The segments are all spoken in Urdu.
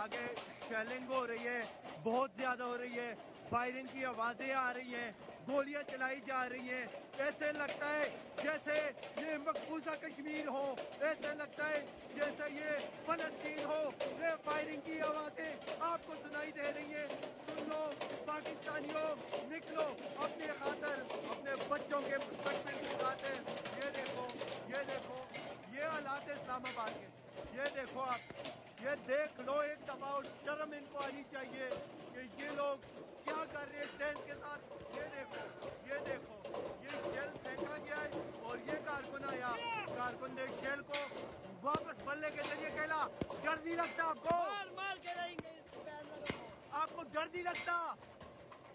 آگے شیلنگ ہو رہی ہے، بہت زیادہ ہو رہی ہے، فائرنگ کی آوازیں آ رہی ہیں، گولیاں چلائی جا رہی ہیں، ایسے لگتا ہے جیسے یہ مقبوضہ کشمیر ہو، ایسے لگتا ہے جیسے یہ فلسطین ہو۔ یہ فائرنگ کی آوازیں آپ کو سنائی دے رہی ہیں۔ سن لو پاکستانیوں، نکلو اپنی خاطر، اپنے بچوں کے مستقبل کی خاطر۔ یہ دیکھو، یہ دیکھو، یہ حالات اسلام آباد کے، یہ دیکھو آپ، یہ دیکھ لو ایک دفعہ، اور شرم ان کو آنی چاہیے کہ یہ لوگ کیا کر رہے ہیں ٹینٹ کے ساتھ۔ یہ دیکھو، یہ دیکھو، یہ شیل پھینکا گیا ہے اور یہ کارکن آیا، کارکن نے شیل کو واپس بلے کے ذریعے کھیلا۔ ڈر نہیں لگتا آپ کو؟ مار کے رہیں گے اس بینروں کو۔ آپ کو ڈر نہیں لگتا؟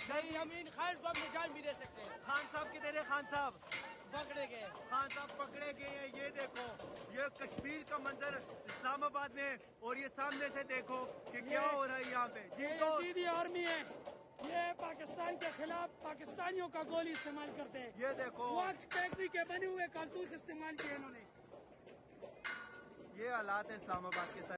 نہیں، امین خان کو ہم نجات بھی دے سکتے ہیں۔ خان صاحب کدھر ہے؟ خان صاحب پکڑے گئے۔ خان صاحب پکڑے گئے ہیں۔ یہ دیکھو، یہ کشمیر کا منظر اسلام آباد میں، اور یہ سامنے سے دیکھو کہ کیا ہو رہا ہے یہاں پہ۔ جی یہ تو یزیدی آرمی ہے، یہ پاکستان کے خلاف پاکستانیوں کا گولی استعمال کرتے ہیں۔ یہ دیکھو، وقت فیکٹری کے بنے ہوئے کارتوس استعمال کیے انہوں نے۔ یہ حالات اسلام آباد کے ساتھ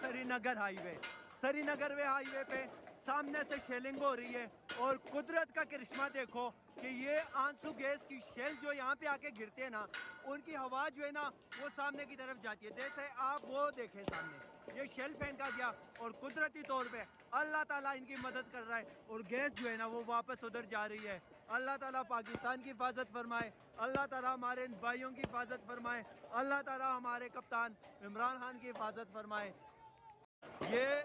سری نگر ہائی وے، سری نگر ہائی وے پہ سامنے سے شیلنگ ہو رہی ہے، اور قدرت کا کرشمہ دیکھو کہ یہ آنسو گیس کی شیل جو یہاں پہ آ کے گرتے ہیں نا، ان کی ہوا جو ہے نا وہ سامنے کی طرف جاتی ہے۔ جیسے آپ وہ دیکھیں سامنے یہ شیل پھینکا گیا، اور قدرتی طور پہ اللہ تعالیٰ ان کی مدد کر رہا ہے، اور گیس جو ہے نا وہ واپس ادھر جا رہی ہے۔ اللہ تعالیٰ پاکستان کی حفاظت فرمائے، اللہ تعالیٰ ہمارے ان بھائیوں کی حفاظت فرمائے، اللہ تعالیٰ ہمارے کپتان عمران خان کی حفاظت فرمائے۔ یہ